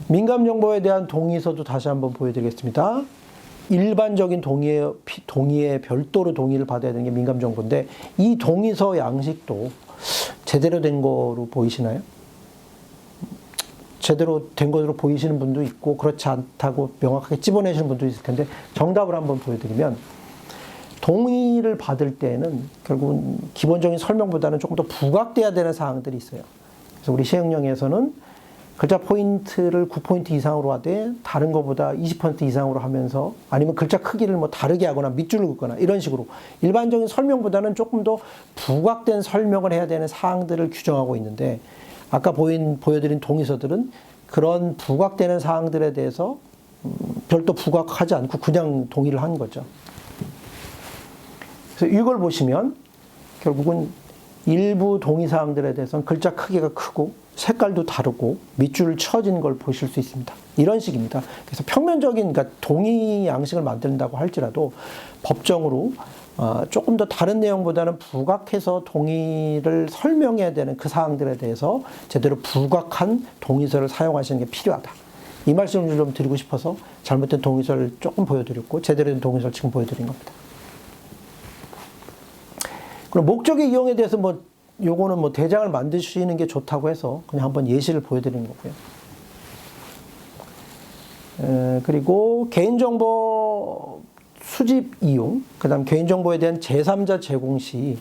민감정보에 대한 동의서도 다시 한번 보여드리겠습니다. 일반적인 동의에 별도로 동의를 받아야 되는 게 민감정보인데, 이 동의서 양식도 제대로 된 거로 보이시나요? 제대로 된 것으로 보이시는 분도 있고 그렇지 않다고 명확하게 찝어내시는 분도 있을 텐데, 정답을 한번 보여드리면, 동의를 받을 때는 결국은 기본적인 설명보다는 조금 더 부각돼야 되는 사항들이 있어요. 그래서 우리 시행령에서는 글자 포인트를 9포인트 이상으로 하되 다른 것보다 20% 이상으로 하면서, 아니면 글자 크기를 뭐 다르게 하거나 밑줄을 긋거나 이런 식으로 일반적인 설명보다는 조금 더 부각된 설명을 해야 되는 사항들을 규정하고 있는데, 아까 보여드린 동의서들은 그런 부각되는 사항들에 대해서 별도 부각하지 않고 그냥 동의를 한 거죠. 그래서 이걸 보시면 결국은 일부 동의사항들에 대해서는 글자 크기가 크고 색깔도 다르고 밑줄을 쳐진 걸 보실 수 있습니다. 이런 식입니다. 그래서 평면적인, 그러니까 동의 양식을 만든다고 할지라도 법정으로 조금 더 다른 내용보다는 부각해서 동의를 설명해야 되는 그 사항들에 대해서 제대로 부각한 동의서를 사용하시는 게 필요하다. 이 말씀을 좀 드리고 싶어서 잘못된 동의서를 조금 보여드렸고, 제대로 된 동의서를 지금 보여드린 겁니다. 그럼 목적의 이용에 대해서 요거는 대장을 만드시는 게 좋다고 해서 그냥 한번 예시를 보여드리는 거고요. 그리고 개인정보 수집 이용, 그 다음 개인정보에 대한 제3자 제공 시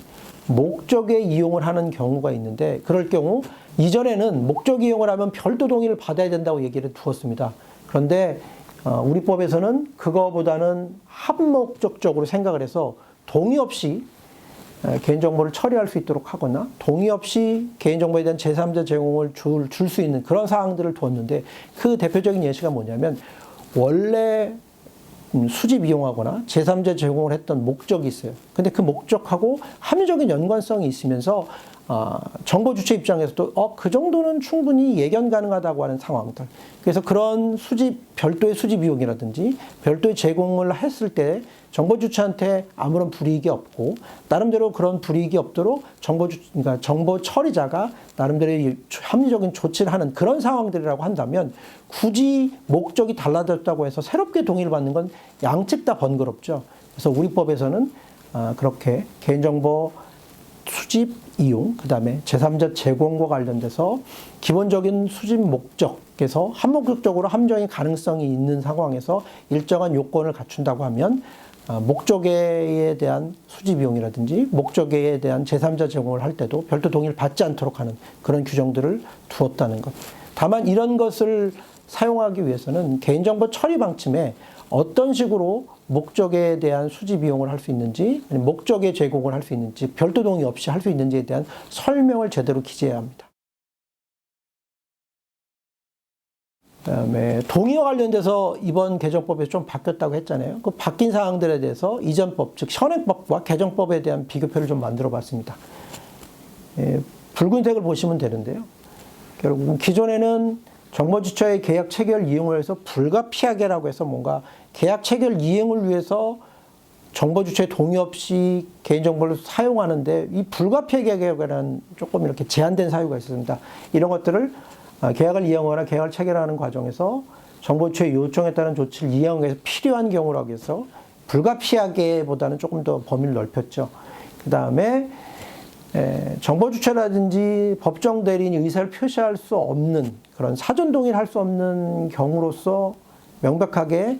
목적에 이용을 하는 경우가 있는데, 그럴 경우 이전에는 목적 이용을 하면 별도 동의를 받아야 된다고 얘기를 두었습니다. 그런데 우리 법에서는 그거보다는 한목적적으로 생각을 해서 동의 없이 개인정보를 처리할 수 있도록 하거나 동의 없이 개인정보에 대한 제3자 제공을 줄 수 있는 그런 사항들을 두었는데, 그 대표적인 예시가 뭐냐면, 원래 수집 이용하거나 제3자 제공을 했던 목적이 있어요. 근데 그 목적하고 합리적인 연관성이 있으면서 정보 주체 입장에서도 그 정도는 충분히 예견 가능하다고 하는 상황들. 그래서 그런 별도의 수집 이용이라든지 별도의 제공을 했을 때 정보 주체한테 아무런 불이익이 없고, 나름대로 그런 불이익이 없도록 그러니까 정보 처리자가 나름대로 합리적인 조치를 하는 그런 상황들이라고 한다면, 굳이 목적이 달라졌다고 해서 새롭게 동의를 받는 건 양측 다 번거롭죠. 그래서 우리 법에서는 그렇게 개인정보 수집 이용, 그 다음에 제3자 제공과 관련돼서 기본적인 수집 목적에서 한목적으로 함정의 가능성이 있는 상황에서 일정한 요건을 갖춘다고 하면, 목적에 대한 수집 이용이라든지 목적에 대한 제3자 제공을 할 때도 별도 동의를 받지 않도록 하는 그런 규정들을 두었다는 것. 다만 이런 것을 사용하기 위해서는 개인정보 처리 방침에 어떤 식으로 목적에 대한 수집 이용을 할 수 있는지, 아니면 목적에 제공을 할 수 있는지, 별도 동의 없이 할 수 있는지에 대한 설명을 제대로 기재해야 합니다. 그다음에 동의와 관련돼서 이번 개정법에서 좀 바뀌었다고 했잖아요. 그 바뀐 사항들에 대해서 이전법, 즉 현행법과 개정법에 대한 비교표를 좀 만들어 봤습니다. 붉은색을 보시면 되는데요. 결국 기존에는 정보주체의 계약 체결 이용을 해서 불가피하게라고 해서 뭔가 계약 체결 이행을 위해서 정보주체의 동의 없이 개인정보를 사용하는데, 이 불가피하게라는 조금 이렇게 제한된 사유가 있습니다. 이런 것들을 계약을 이행하거나 계약을 체결하는 과정에서 정보주체의 요청에 따른 조치를 이행하기 위해서 필요한 경우라고 해서 불가피하게보다는 조금 더 범위를 넓혔죠. 그 다음에 정보주체라든지 법정 대리인이 의사를 표시할 수 없는, 그런 사전 동의를 할 수 없는 경우로서 명백하게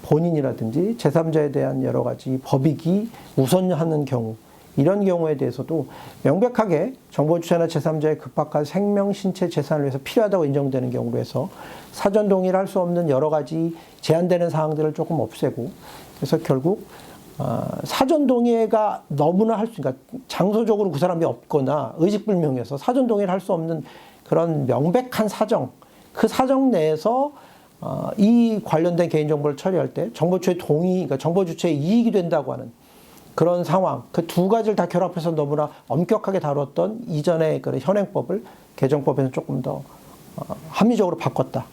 본인이라든지 제3자에 대한 여러 가지 법익이 우선하는 경우, 이런 경우에 대해서도 명백하게 정보주체나 제3자의 급박한 생명, 신체, 재산을 위해서 필요하다고 인정되는 경우로 해서 사전 동의를 할 수 없는 여러 가지 제한되는 사항들을 조금 없애고, 그래서 결국 사전 동의가 너무나 그러니까 장소적으로 그 사람이 없거나 의식불명해서 사전 동의를 할 수 없는 그런 명백한 사정, 그 사정 내에서 이 관련된 개인정보를 처리할 때 정보주체의 그러니까 정보주체의 이익이 된다고 하는 그런 상황, 그 두 가지를 다 결합해서 너무나 엄격하게 다뤘던 이전의 그 현행법을 개정법에서 조금 더 합리적으로 바꿨다.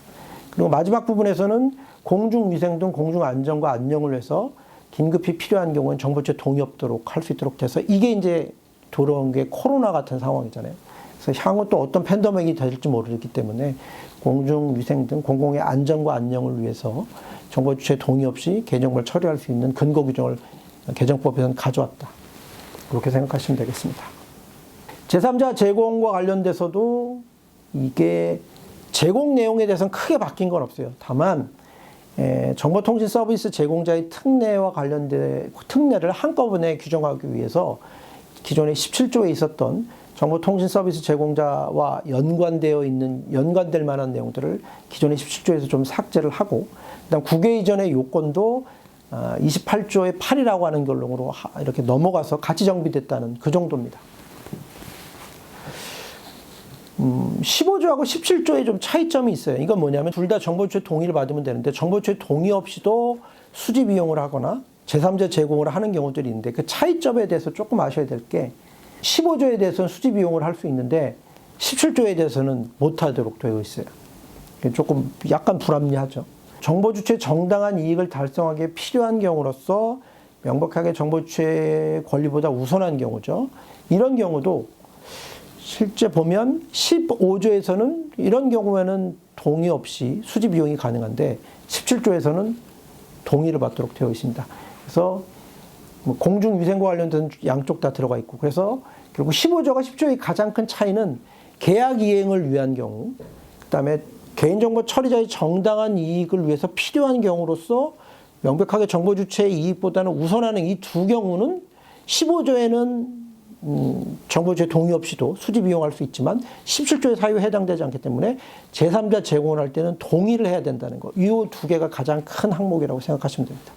그리고 마지막 부분에서는 공중위생 등 공중안전과 안녕을 위해서 긴급히 필요한 경우는 정보주체 동의 없도록 할 수 있도록 돼서, 이게 이제 들어온 게 코로나 같은 상황이잖아요. 그래서 향후 또 어떤 팬데믹이 될지 모르기 때문에 공중위생 등 공공의 안전과 안녕을 위해서 정보 주체 동의 없이 개인정보를 처리할 수 있는 근거 규정을 개정법에서는 가져왔다. 그렇게 생각하시면 되겠습니다. 제3자 제공과 관련돼서도 이게 제공 내용에 대해서는 크게 바뀐 건 없어요. 다만 정보통신 서비스 제공자의 특례와 관련된 특례를 한꺼번에 규정하기 위해서 기존에 17조에 있었던 정보통신 서비스 제공자와 연관될 만한 내용들을 기존의 17조에서 좀 삭제를 하고, 그다음 국외 이전의 요건도 28조의 8이라고 하는 결론으로 이렇게 넘어가서 같이 정비됐다는 그 정도입니다. 15조하고 17조에 좀 차이점이 있어요. 이건 뭐냐면 둘 다 정보주체 동의를 받으면 되는데 정보주체 동의 없이도 수집 이용을 하거나 제3자 제공을 하는 경우들이 있는데 그 차이점에 대해서 조금 아셔야 될 게 15조에 대해서는 수집 이용을 할 수 있는데 17조에 대해서는 못하도록 되어 있어요. 조금 약간 불합리하죠. 정보주체 정당한 이익을 달성하기에 필요한 경우로서 명백하게 정보주체 권리보다 우선한 경우죠. 이런 경우도 실제 보면 15조에서는 이런 경우에는 동의 없이 수집 이용이 가능한데 17조에서는 동의를 받도록 되어 있습니다. 그래서 공중위생과 관련된 양쪽 다 들어가 있고, 그래서 결국 15조가 10조의 가장 큰 차이는 계약 이행을 위한 경우, 그 다음에 개인정보 처리자의 정당한 이익을 위해서 필요한 경우로서 명백하게 정보 주체의 이익보다는 우선하는 이 두 경우는 15조에는 정보 주체 동의 없이도 수집 이용할 수 있지만 17조의 사유에 해당되지 않기 때문에 제3자 제공을 할 때는 동의를 해야 된다는 것. 이 두 개가 가장 큰 항목이라고 생각하시면 됩니다.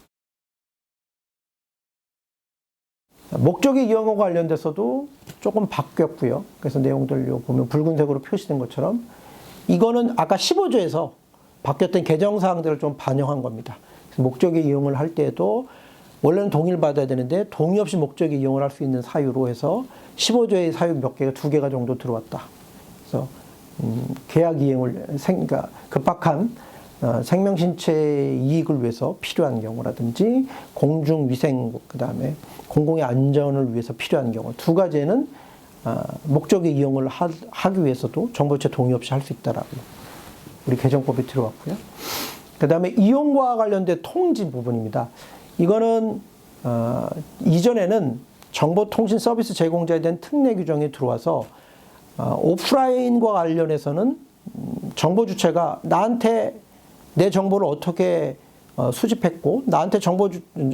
목적의 이용과 관련돼서도 조금 바뀌었고요. 그래서 내용들 보면 붉은색으로 표시된 것처럼 이거는 아까 15조에서 바뀌었던 개정사항들을 좀 반영한 겁니다. 목적의 이용을 할 때에도 원래는 동의를 받아야 되는데 동의 없이 목적의 이용을 할 수 있는 사유로 해서 15조의 사유 몇 개가 2개가 정도 들어왔다. 그래서 계약 이행을 그러니까 급박한 생명신체 이익을 위해서 필요한 경우라든지 공중위생, 그 다음에 공공의 안전을 위해서 필요한 경우 두 가지에는 목적의 이용을 하기 위해서도 정보주체 동의 없이 할 수 있다라고 우리 개정법에 들어왔고요. 그 다음에 이용과 관련된 통지 부분입니다. 이거는 이전에는 정보통신 서비스 제공자에 대한 특례 규정이 들어와서 오프라인과 관련해서는 정보 주체가 나한테 내 정보를 어떻게 수집했고 나한테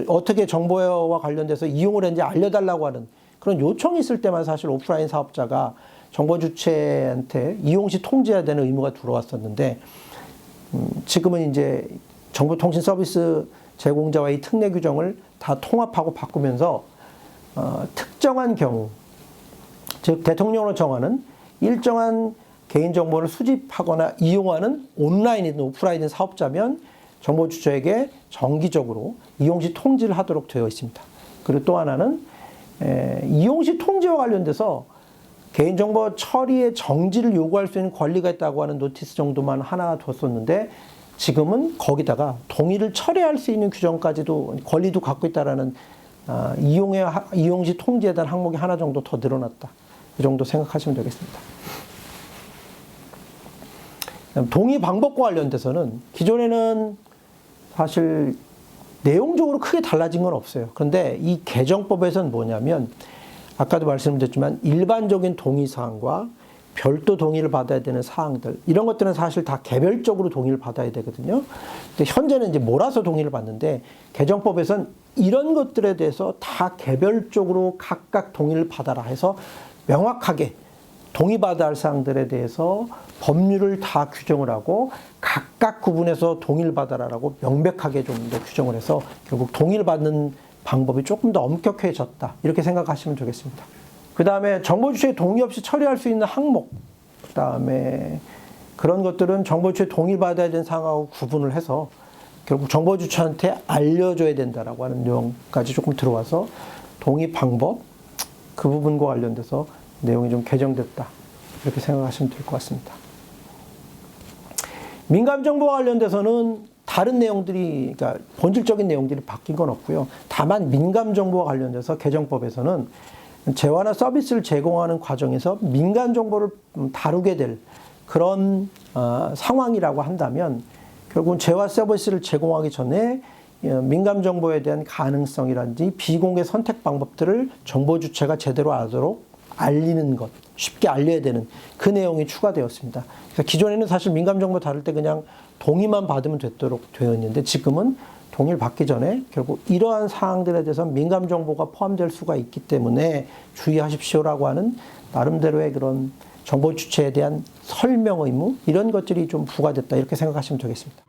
어떻게 정보와 관련돼서 이용을 했는지 알려달라고 하는 그런 요청이 있을 때만 사실 오프라인 사업자가 정보 주체한테 이용 시 통지해야 되는 의무가 들어왔었는데 지금은 이제 정보통신 서비스 제공자와의 특례 규정을 다 통합하고 바꾸면서 특정한 경우, 즉 대통령으로 정하는 일정한 개인정보를 수집하거나 이용하는 온라인이든 오프라인이든 사업자면 정보 주체에게 정기적으로 이용 시 통지를 하도록 되어 있습니다. 그리고 또 하나는 이용 시 통지와 관련돼서 개인정보 처리의 정지를 요구할 수 있는 권리가 있다고 하는 노티스 정도만 하나 뒀었는데 지금은 거기다가 동의를 철회할 수 있는 규정까지도 권리도 갖고 있다라는 이용 시 통지에 대한 항목이 하나 정도 더 늘어났다. 이 정도 생각하시면 되겠습니다. 동의 방법과 관련돼서는 기존에는 사실 내용적으로 크게 달라진 건 없어요. 그런데 이 개정법에서는 뭐냐면 아까도 말씀드렸지만 일반적인 동의 사항과 별도 동의를 받아야 되는 사항들 이런 것들은 사실 다 개별적으로 동의를 받아야 되거든요. 근데 현재는 이제 몰아서 동의를 받는데 개정법에서는 이런 것들에 대해서 다 개별적으로 각각 동의를 받아라 해서 명확하게 동의받아야 할 사항들에 대해서 법률을 다 규정을 하고 각각 구분해서 동의를 받아라라고 명백하게 좀 더 규정을 해서 결국 동의를 받는 방법이 조금 더 엄격해졌다. 이렇게 생각하시면 되겠습니다. 그 다음에 정보주체의 동의 없이 처리할 수 있는 항목, 그 다음에 그런 것들은 정보주체의 동의를 받아야 되는 사항하고 구분을 해서 결국 정보주체한테 알려줘야 된다라고 하는 내용까지 조금 들어와서 동의 방법, 그 부분과 관련돼서 내용이 좀 개정됐다. 이렇게 생각하시면 될 것 같습니다. 민감정보와 관련돼서는 다른 내용들이, 그러니까 본질적인 내용들이 바뀐 건 없고요. 다만 민감정보와 관련돼서 개정법에서는 재화나 서비스를 제공하는 과정에서 민간 정보를 다루게 될 그런 상황이라고 한다면 결국은 재화 서비스를 제공하기 전에 민감 정보에 대한 가능성이라든지 비공개 선택 방법들을 정보 주체가 제대로 알도록 알리는 것, 쉽게 알려야 되는 그 내용이 추가되었습니다. 그래서 기존에는 사실 민감 정보 다룰 때 그냥 동의만 받으면 되도록 되어 있는데 지금은 동의를 받기 전에 결국 이러한 사항들에 대해서 민감 정보가 포함될 수가 있기 때문에 주의하십시오라고 하는 나름대로의 그런 정보 주체에 대한 설명 의무 이런 것들이 좀 부과됐다 이렇게 생각하시면 되겠습니다.